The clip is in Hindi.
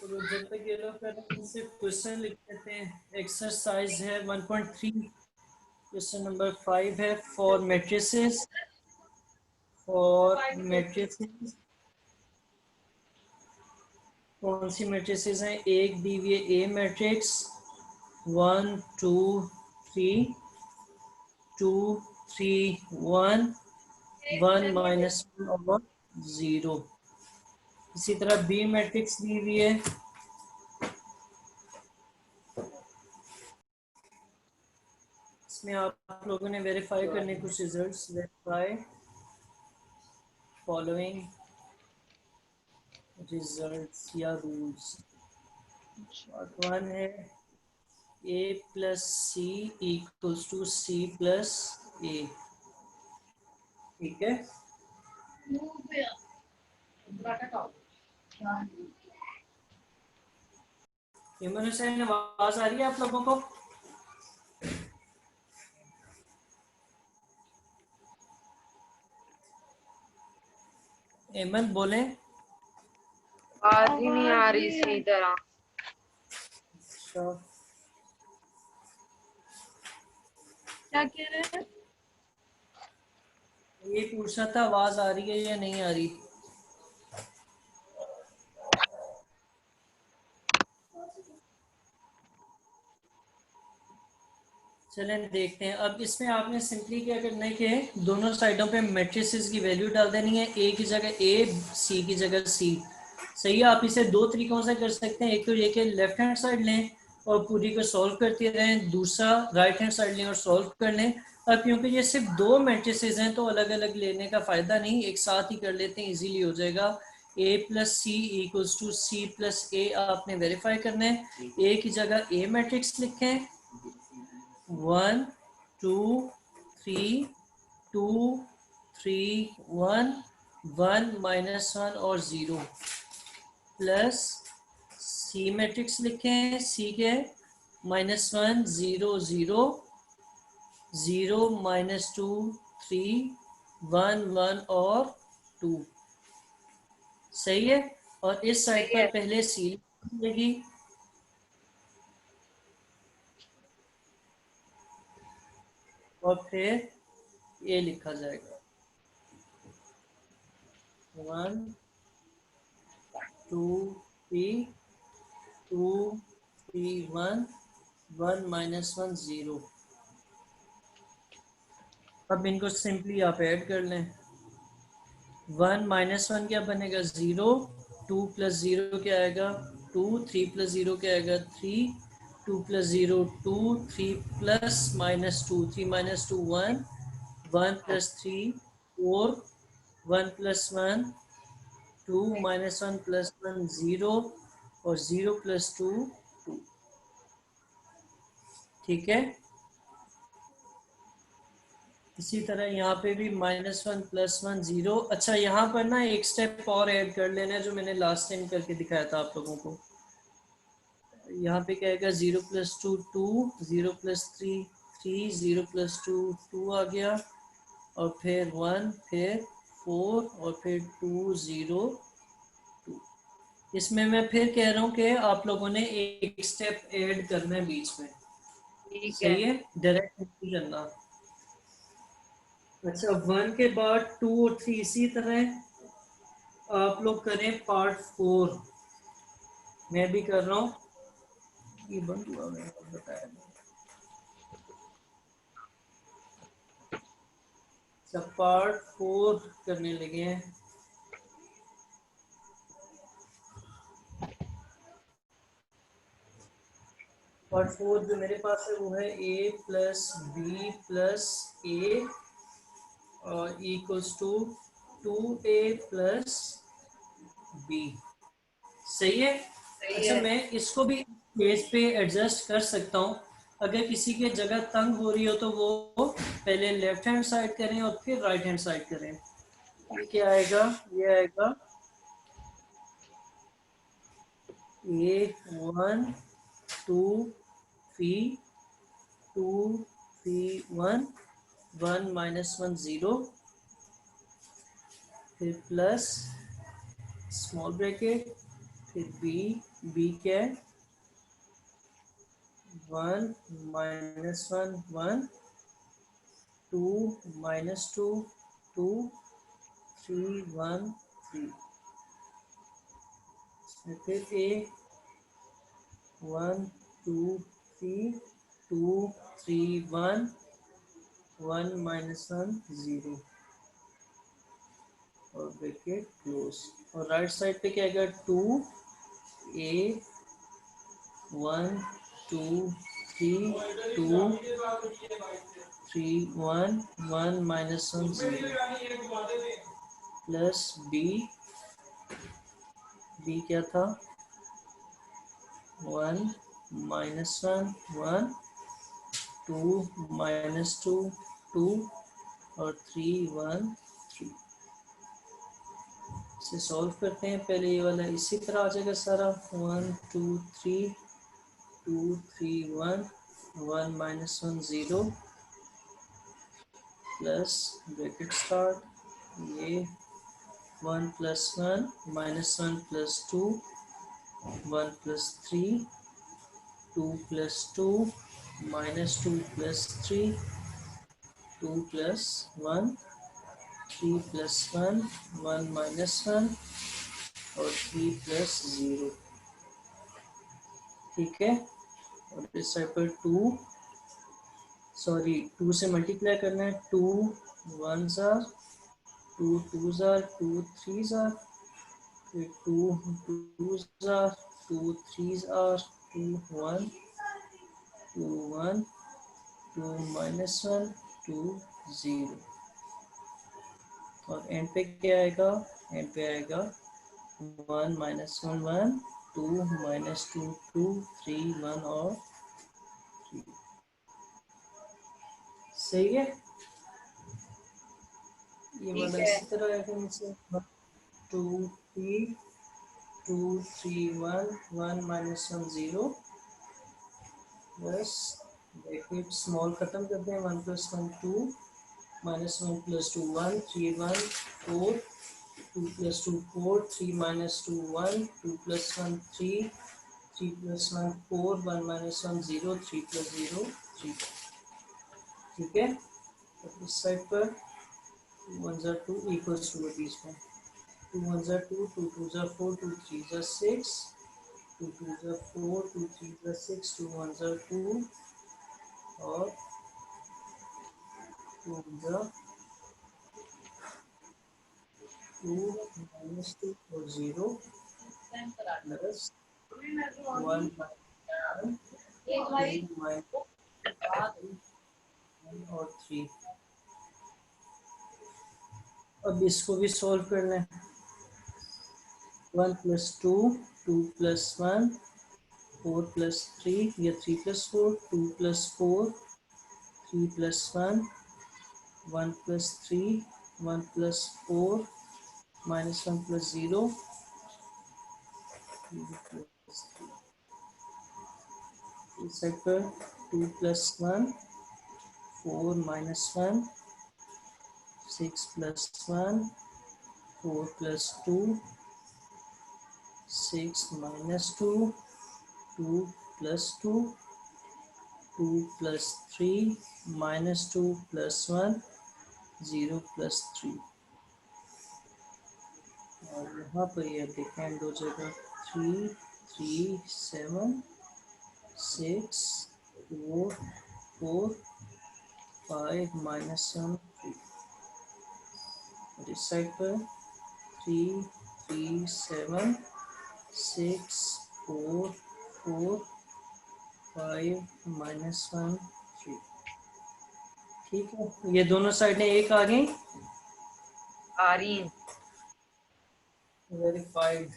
तो जब तक ये लोग कर रहे हैं सिर्फ क्वेश्चन लिख लेते हैं। एक्सरसाइज है 1.3, क्वेश्चन नंबर 5 है फॉर मैट्रिसेस। कौन सी मैट्रिसेस हैं? एक दी हुई ए मैट्रिक्स 1 2 3 2 3 1 1 -1 और 0। इसी तरह बी मैट्रिक्स दी हुई है, इसमें आप लोगों ने वेरीफाई करने कुछ रिजल्ट्स। वेरीफाई फॉलोइंग रिजल्ट्स या रूल्स। पार्ट 1 है a plus c equals to c plus a. ठीक है, इमन हुसैन आवाज आ रही है आप लोगों को? एमन बोले। आवाज ही नहीं आ रही सही तरह। क्या कह रहे हैं? ये पूछना था आवाज आ रही है या नहीं आ रही। चलें देखते हैं। अब इसमें आपने सिंपली क्या करना है कि दोनों साइडों पे मैट्रिसेस की वैल्यू डाल देनी है। ए की जगह ए, सी की जगह सी। सही है, आप इसे दो तरीकों से कर सकते हैं। एक तो ये कि लेफ्ट हैंड साइड लें और पूरी को सॉल्व करते रहें, दूसरा राइट हैंड साइड लें और सॉल्व कर लें। अब क्योंकि ये सिर्फ दो मैट्रिसेस हैं तो अलग अलग लेने का फ़ायदा नहीं, एक साथ ही कर लेते हैं, इजीली हो जाएगा। a plus c equals to c plus a आपने वेरीफाई करना है। ए की जगह ए मैट्रिक्स लिखें 1 2 3 2 3 1 1 -1 और 0 प्लस सी मैट्रिक्स लिखें। सी के -1 0 0 0 -2 3 1 1 और 2। सही है, और इस साइड पर पहले सी लिखेगी और फिर ये लिखा जाएगा 1 2 3 2 3 1 1 -1 0। अब इनको सिंपली आप ऐड कर लें। 1 -1 क्या बनेगा? 0। 2 + 0 क्या आएगा? 2। 3 + 0 क्या आएगा? 3। 2 + 0 2। 3 प्लस -2 3 -2 1। 1 + 3 4। 1 + 1 2 -1 + 1 0 और 0 + 2 2। ठीक है, इसी तरह यहाँ पे भी -1 + 1 0। अच्छा, यहाँ पर ना एक स्टेप और ऐड कर लेना है जो मैंने लास्ट टाइम करके दिखाया था आप लोगों को। यहाँ पे क्या आएगा? 0 + 2 2, 0 + 3 3, 0 + 2 2 आ गया, और फिर 1, फिर 4 और फिर 2 0 2। इसमें मैं फिर कह रहा हूँ कि आप लोगों ने एक स्टेप ऐड करना है बीच में। ठीक है। सही है, डायरेक्ट नहीं करना। अच्छा, 1 के बाद 2 और 3 इसी तरह आप लोग करें पार्ट 4। मैं भी कर रहा हूँ, ये बंद हुआ मैंने बताया नहीं। सब पार्ट 4 करने लगे हैं। पार्ट 4 जो मेरे पास है वो है a + b + a और इक्वल्स टू 2a + b। सही है। अच्छा, है। मैं इसको भी पेज पे एडजस्ट कर सकता हूँ। अगर किसी के जगह तंग हो रही हो तो वो पहले लेफ्ट हैंड साइड करें और फिर राइट हैंड साइड करें। ये क्या आएगा? ये आएगा a 1 2 3 2 3 1 1 -1 0, फिर प्लस स्मॉल ब्रैकेट, फिर बी क्या है 1 माइनस 1 1 2 माइनस 2 2 3 1 3 फिर ए 1 2 3 2 3 1 1 माइनस 1 0 और ब्रैकेट क्लोज। और राइट साइड पे क्या आएगा 2 ए 1 2 3 2 3 1 1 माइनस 1 0 प्लस बी क्या था 1 माइनस 1 1 2 माइनस 2 2 और 3 1 3। इसे सॉल्व करते हैं। पहले ये वाला इसी तरह आ जाएगा सारा 1 2 3 2 3 1 1 माइनस 1 0 प्लस ब्रैकेट स्टार्ट ये 1 plus 1 minus 1 plus 2 1 plus 3 2 plus 2 minus 2 plus 3 2 plus 1 3 plus 1 1 minus 1 और 3 प्लस 0। ठीक है। और इस साइड पर 2 से मल्टीप्लाई करना है 2 1 जार 2 2 जार 2 3 जार फिर 2 2 जार 2 3 जार 2 1 2 1 2 माइनस 1 2 0 और एंड पे क्या आएगा एंड पे आएगा 1 माइनस 1 1 2 माइनस 2 2 3 1 और 3। सही है। ये ठीक वाला है। इसी तरह है नीचे 2 3 2 3 1 1 माइनस 1 0 प्लस ब्रैकेट स्मॉल खत्म करते हैं 1 plus 1 2 minus 1 plus 2 1 3 1 4 2 plus 2 4 3 minus 2 1 2 plus 1 3 3 plus 1 4 1 minus 1 0 3 plus 0 3। ठीक है। तो इस साइड पर 2 1 2 इक्वल्स टू बीच में 2 1 2 2 2 4 2 3 6 2 2 4 2 3 6 2 1 2 और 2 2 माइनस 2 और 0 प्लस 1 माइनस और 3। अब इसको भी सॉल्व करना है 1 प्लस 2 2 प्लस 1 4 प्लस 3 या 3 plus 4 2 plus 4 3 plus 1 1 plus 3 1 plus 4 minus 1 plus 0 इस साइड पर 2 plus 1 4 minus 1 6 plus 1 4 plus 2 6 minus 2 2 plus 2 2 plus 3 minus 2 plus 1 0 plus 3 और यहाँ पर यह देखें दो जगह 3 3 7 6 4 4 5 माइनस 1 3 और इस साइड पर 3 3 7 6 4 4 5 माइनस 1 3। ठीक है। ये दोनों साइडें एक आ गई आ रही हैं। वेरीफाइड।